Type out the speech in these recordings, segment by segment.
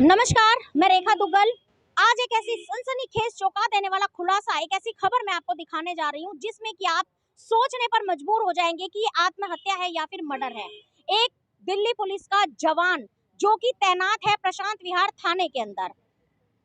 नमस्कार, मैं रेखा दुग्गल। आज एक ऐसी सनसनीखेज चौंका देने वाला खुलासा, एक ऐसी खबर मैं आपको दिखाने जा रही हूँ जिसमें कि आप सोचने पर मजबूर हो जाएंगे कि ये आत्महत्या है या फिर मर्डर है। एक दिल्ली पुलिस का जवान जो कि तैनात है प्रशांत विहार थाने के अंदर,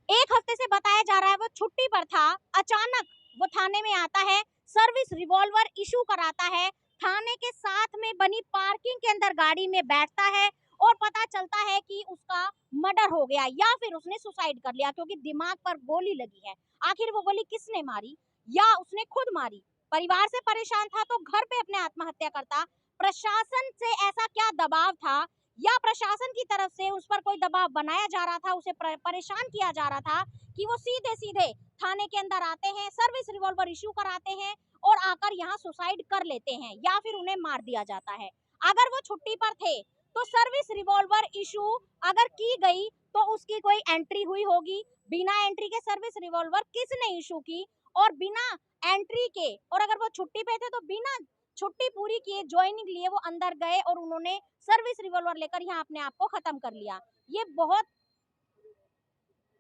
एक हफ्ते से बताया जा रहा है वो छुट्टी पर था। अचानक वो थाने में आता है, सर्विस रिवॉल्वर इशू कराता है, थाने के साथ में बनी पार्किंग के अंदर गाड़ी में बैठता है और पता चलता है कि उसका मर्डर हो गया या फिर उसने सुसाइड कर लिया क्योंकि दिमाग पर गोली लगी है। आखिर वो गोली किसने मारी या उसने खुद मारी? परिवार से परेशान था तो घर पे अपने आत्महत्या करता। प्रशासन से ऐसा क्या दबाव था या प्रशासन की तरफ से उस पर कोई दबाव बनाया जा रहा था, उसे परेशान किया जा रहा था कि वो सीधे सीधे थाने के अंदर आते हैं, सर्विस रिवॉल्वर इशू कराते हैं और आकर यहाँ सुसाइड कर लेते हैं या फिर उन्हें मार दिया जाता है। अगर वो छुट्टी पर थे तो सर्विस रिवॉल्वर इशू अगर की गई तो उसकी कोई एंट्री हुई होगी। बिना एंट्री के सर्विस रिवॉल्वर किसने इशू की और बिना एंट्री के, और अगर वो छुट्टी पे थे तो बिना छुट्टी पूरी किए ज्वाइनिंग लिए वो अंदर गए और उन्होंने सर्विस रिवॉल्वर लेकर यहाँ अपने आप को खत्म कर लिया। ये बहुत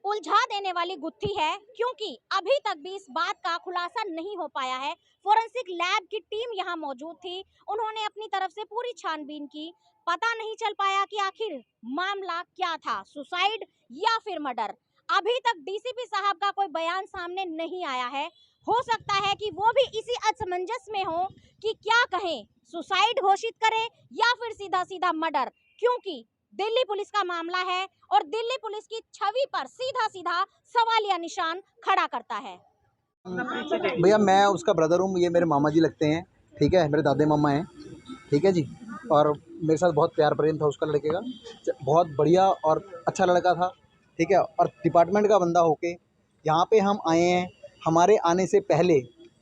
उलझा देने वाली गुत्थी है क्योंकि अभी तक भी इस बात का खुलासा नहीं हो पाया है। फोरेंसिक लैब की टीम यहाँ मौजूद थी, उन्होंने अपनी तरफ से पूरी छानबीन की, पता नहीं चल पाया कि आखिर मामला क्या था, सुसाइड या फिर मर्डर। अभी तक डीसीपी साहब का कोई बयान सामने नहीं आया है। हो सकता है कि वो भी इसी असमंजस में हो कि क्या कहें, सुसाइड घोषित करें या फिर सीधा सीधा मर्डर, क्योंकि दिल्ली पुलिस का मामला है और दिल्ली पुलिस की छवि पर सीधा सीधा सवालिया निशान खड़ा करता है। भैया मैं उसका ब्रदर हूँ, ये मेरे मामा जी लगते हैं, ठीक है, मेरे दादे मामा हैं, ठीक है जी। और मेरे साथ बहुत प्यार प्रेम था उसका लड़के का, बहुत बढ़िया और अच्छा लड़का था, ठीक है। और डिपार्टमेंट का बंदा होके यहाँ पे हम आए हैं, हमारे आने से पहले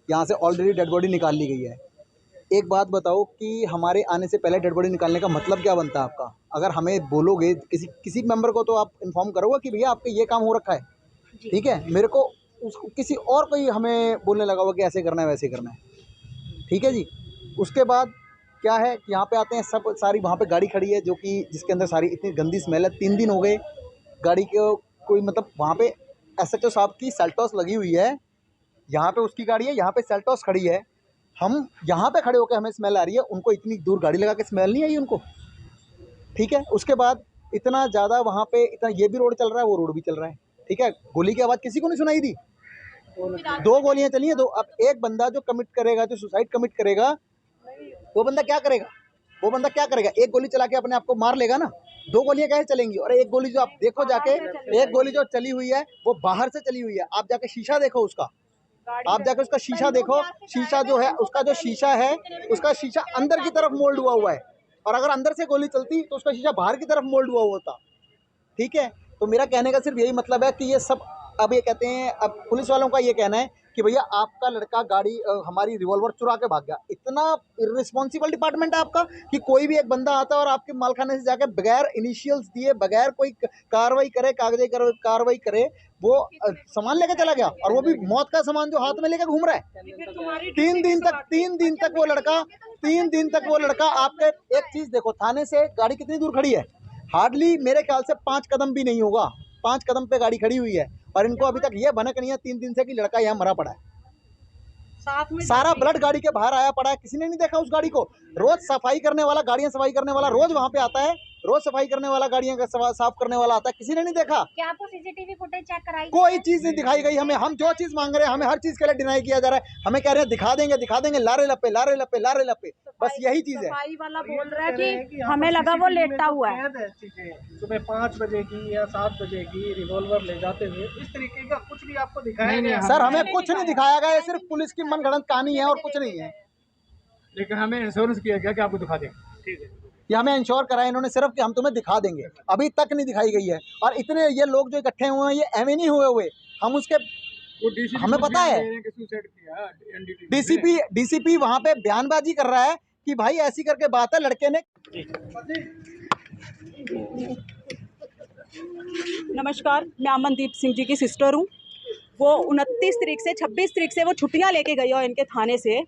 यहाँ से ऑलरेडी डेड बॉडी निकाल ली गई है। एक बात बताओ कि हमारे आने से पहले डेड बॉडी निकालने का मतलब क्या बनता है आपका? अगर हमें बोलोगे, किसी मेंबर को तो आप इन्फॉर्म करोगे कि भैया आपका ये काम हो रखा है, ठीक है। मेरे को उसको किसी और कोई हमें बोलने लगा हुआ कि ऐसे करना है वैसे करना है, ठीक है जी। उसके बाद क्या है कि यहाँ पे आते हैं, सब सारी वहाँ पे गाड़ी खड़ी है जो कि जिसके अंदर सारी इतनी गंदी स्मेल है। 3 दिन हो गए गाड़ी को, कोई मतलब वहाँ पे एसएचओ साहब की सेल्टॉस लगी हुई है, यहाँ पे उसकी गाड़ी है, यहाँ पे सेल्टॉस खड़ी है। हम यहाँ पे खड़े होकर हमें स्मेल आ रही है, उनको इतनी दूर गाड़ी लगा के स्मेल नहीं आई उनको, ठीक है। उसके बाद इतना ज़्यादा वहाँ पे इतना ये भी रोड चल रहा है, वो रोड भी चल रहा है, ठीक है। गोली की आवाज़ किसी को नहीं सुनाई दी, 2 गोलियां चली हैं, 2। अब एक बंदा जो कमिट करेगा, जो सुसाइड कमिट करेगा, वो बंदा क्या करेगा? वो बंदा क्या करेगा? एक गोली चला के अपने आप को मार लेगा ना। 2 गोलियां कैसे चलेंगी? और एक गोली जो आप देखो जाके, एक गोली जो चली हुई है वो बाहर से चली हुई है। आप जाके शीशा देखो उसका, आप जाके उसका शीशा देखो, शीशा जो है उसका जो शीशा है, उसका शीशा अंदर की तरफ मोल्ड हुआ है। और अगर अंदर से गोली चलती तो उसका शीशा बाहर की तरफ मोल्ड हुआ होता, ठीक है। तो मेरा कहने का सिर्फ यही मतलब है कि ये सब, अब ये कहते हैं, अब पुलिस वालों का ये कहना है कि भैया आपका लड़का गाड़ी हमारी रिवॉल्वर चुरा के भाग गया। इतना इर्रिस्पॉन्सिबल डिपार्टमेंट है आपका कि कोई भी एक बंदा आता है और आपके मालखाने से जाके बगैर इनिशियल्स दिए, बगैर कोई कार्रवाई करे, कागजी कार्रवाई करे, वो सामान लेके चला गया, और वो भी मौत का सामान जो हाथ में लेके घूम रहा है। 3 दिन तक वो लड़का आपके, एक चीज देखो, थाने से गाड़ी कितनी दूर खड़ी है? हार्डली मेरे ख्याल से 5 कदम भी नहीं होगा, 5 कदम पे गाड़ी खड़ी हुई है। और इनको अभी तक ये भनक नहीं है 3 दिन से कि लड़का यहाँ मरा पड़ा है। सारा ब्लड गाड़ी के बाहर आया पड़ा है, किसी ने नहीं देखा उस गाड़ी को। रोज सफाई करने वाला, गाड़ियां सफाई करने वाला रोज वहाँ पे आता है, रोज सफाई करने वाला, गाड़ियां साफ करने वाला आता है, किसी ने नहीं देखा। क्या आपको सीसीटीवी फुटेज चेक कराई? कोई चीज नहीं दिखाई गई हमें। हम जो चीज मांग रहे हैं हमें हर चीज के लिए डिनाई किया जा रहा है। हमें कह रहे हैं दिखा देंगे, लारे लपे, बस यही चीज है। सफाई वाला बोल रहा है कि हमें लगा वो लेटा हुआ है। सुबह 5 बजे की या 7 बजे की रिवॉल्वर ले जाते हुए इस तरीके का कुछ भी आपको दिखाया गया? सर हमें कुछ नहीं दिखाया गया, सिर्फ पुलिस की मनगढ़ंत कहानी है और कुछ नहीं है। लेकिन हमें इंश्योरेंस किया गया कि आपको दिखा देंगे, ठीक है। ये हमें इंश्योर कराया इन्होंने सिर्फ कि हम तुम्हें दिखा देंगे, अभी तक नहीं दिखाई गई है। और इतने ये लोग जो इकट्ठे हुए हैं ये एवं नहीं हुए, हम उसके, हमें पता है। डीसीपी वहां पे बयानबाजी कर रहा है कि भाई ऐसी करके बात है, लड़के ने। नमस्कार, मैं अमनदीप सिंह जी की सिस्टर हूँ। वो 29 तारीख से 26 तारीख से वो छुट्टियाँ लेके गई हो इनके थाने से।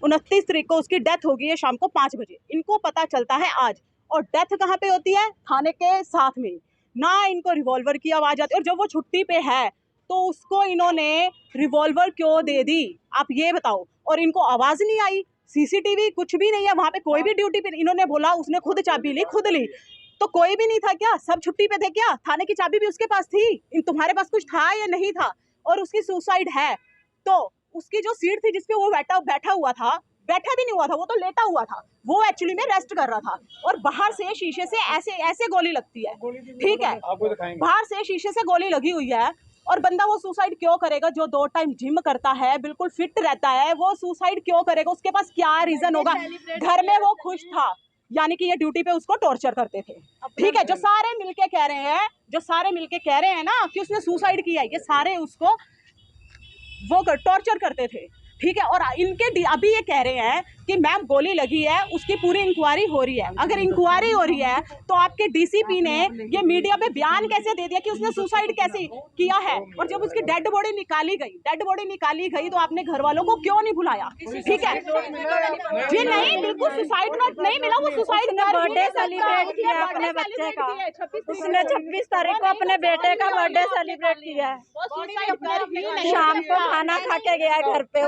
29 तारीख को उसकी डेथ हो गई है शाम को 5 बजे। इनको पता चलता है आज, और डेथ कहाँ पे होती है? थाने के साथ में। ना इनको रिवॉल्वर की आवाज आती, और जब वो छुट्टी पे है तो उसको इन्होंने रिवॉल्वर क्यों दे दी, आप ये बताओ। और इनको आवाज नहीं आई, सीसीटीवी कुछ भी नहीं है वहां पे, कोई भी ड्यूटी पे, इन्होंने बोला उसने खुद चाबी ली, खुद ली, तो कोई भी नहीं था क्या? सब छुट्टी पे थे क्या? थाने की चाबी भी उसके पास थी, तुम्हारे पास कुछ था या नहीं था? और उसकी सुसाइड है तो उसकी जो सीट थी जिसपे वो बैठा हुआ था, बैठा भी नहीं हुआ था, वो तो लेटा हुआ था, वो एक्चुअली में रेस्ट कर रहा था, और बाहर से शीशे से ऐसे ऐसे गोली लगती है, ठीक है, बाहर से शीशे से गोली लगी हुई है, और बंदा वो सुसाइड क्यों करेगा? जो 2 टाइम जिम करता है, बिल्कुल फिट रहता है, वो सुसाइड क्यों करेगा? उसके पास क्या रीजन होगा? घर में वो खुश था, यानी कि ये ड्यूटी पे उसको टॉर्चर करते थे, ठीक है। जो सारे मिलके कह रहे हैं ना कि उसने सुसाइड किया है, ये सारे उसको वो टॉर्चर करते थे, ठीक है। और इनके अभी ये कह रहे हैं कि मैम गोली लगी है, उसकी पूरी इंक्वायरी हो रही है। अगर इंक्वायरी हो रही है तो आपके डीसीपी ने ये मीडिया पे बयान कैसे दे दिया कि उसने सुसाइड कैसे किया है? और जब उसकी डेड बॉडी निकाली गई तो आपने घर वालों को क्यों नहीं बुलाया? ठीक है जी, नहीं, बिल्कुल सुसाइड नोट नहीं मिला, वो सुसाइड बर्थडे सेलिब्रेट किया अपने बच्चे का, उसने 26 तारीख को अपने बेटे का बर्थडे सेलिब्रेट किया है, शाम को खाना खा के गया घर पे,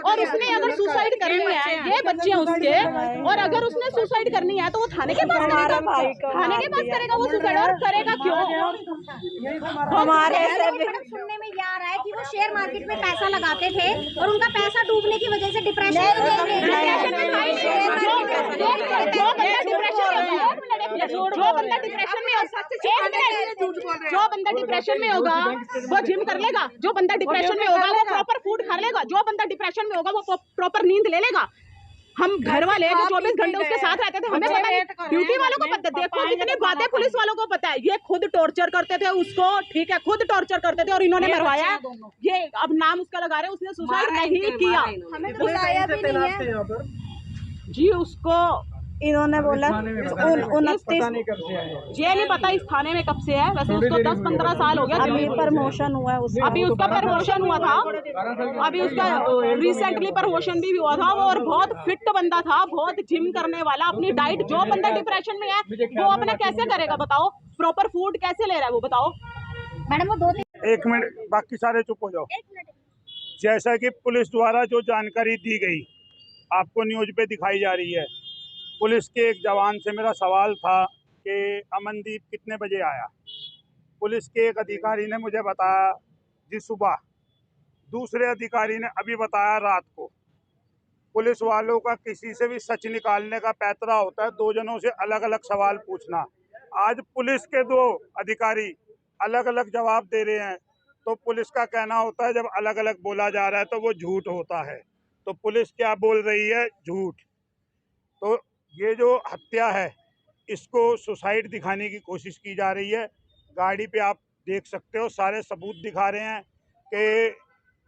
और उसने अगर सुसाइड करनी है, ये बच्चे उसके, और अगर उसने सुसाइड करनी है तो वो थाने के पास करेगा, वो सुसाइड, और करेगा क्यों? हमारे सुनने में ये आ रहा है कि वो शेयर मार्केट में पैसा लगाते थे और उनका पैसा डूबने की वजह से डिप्रेशन में जो बंदा डिप्रेशन में होगा वो जिम कर लेगा, जो बंदा डिप्रेशन में होगा वो प्रॉपर फूड खा लेगा, जो बंदा डिप्रेशन में होगा वो प्रॉपर नींद ले लेगा। हम घर वाले जो 24 घंटे उसके साथ रहते थे, हमें पता नहीं, ड्यूटी वालों को पता, देखो कितनी बातें पुलिस वालों को पता है। ये खुद टॉर्चर करते थे उसको, ठीक है, खुद टॉर्चर करते थे, और इन्होंने मरवाया। ये अब नाम उसका लगा रहे, उसने सुसाइड नहीं किया, हमें तो बुलाया भी नहीं है जी। उसको इन्होंने बोला 29, ये नहीं पता इस थाने में कब से है, वैसे उसको 10-15 साल हो गया, अभी प्रमोशन हुआ है उसका, अभी उसका प्रमोशन हुआ था, अभी उसका रिसेंटली प्रमोशन भी हुआ था। वो और बहुत फिट बंदा था, बहुत जिम करने वाला, अपनी डाइट, जो बंदा डिप्रेशन में है वो अपने कैसे करेगा बताओ? प्रॉपर फूड कैसे ले रहा है वो बताओ? मैडम वो 2-3 एक मिनट, बाकी सारे चुप हो जाओ। जैसा कि पुलिस द्वारा जो जानकारी दी गई आपको न्यूज पे दिखाई जा रही है, पुलिस के एक जवान से मेरा सवाल था कि अमनदीप कितने बजे आया। पुलिस के एक अधिकारी ने मुझे बताया जी सुबह, दूसरे अधिकारी ने अभी बताया रात को। पुलिस वालों का किसी से भी सच निकालने का पैतरा होता है, 2 जनों से अलग अलग सवाल पूछना। आज पुलिस के 2 अधिकारी अलग अलग जवाब दे रहे हैं, तो पुलिस का कहना होता है जब अलग अलग बोला जा रहा है तो वो झूठ होता है। तो पुलिस क्या बोल रही है? झूठ। तो ये जो हत्या है इसको सुसाइड दिखाने की कोशिश की जा रही है। गाड़ी पे आप देख सकते हो, सारे सबूत दिखा रहे हैं कि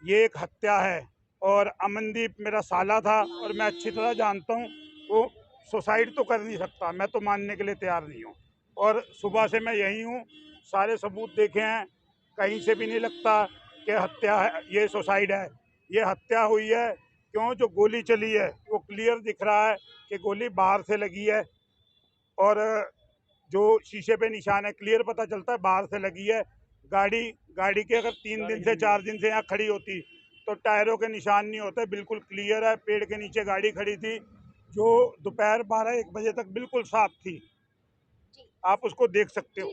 ये एक हत्या है। और अमनदीप मेरा साला था और मैं अच्छी तरह जानता हूँ वो सुसाइड तो कर नहीं सकता, मैं तो मानने के लिए तैयार नहीं हूँ। और सुबह से मैं यहीं हूँ, सारे सबूत देखे हैं, कहीं से भी नहीं लगता कि हत्या है, ये सुसाइड है। ये हत्या हुई है। क्यों? जो गोली चली है वो क्लियर दिख रहा है कि गोली बाहर से लगी है, और जो शीशे पे निशान है क्लियर पता चलता है बाहर से लगी है। गाड़ी के अगर 3 दिन से 4 दिन से यहाँ खड़ी होती तो टायरों के निशान नहीं होते, बिल्कुल क्लियर है। पेड़ के नीचे गाड़ी खड़ी थी जो दोपहर 12-1 बजे तक बिल्कुल साफ थी, आप उसको देख सकते हो।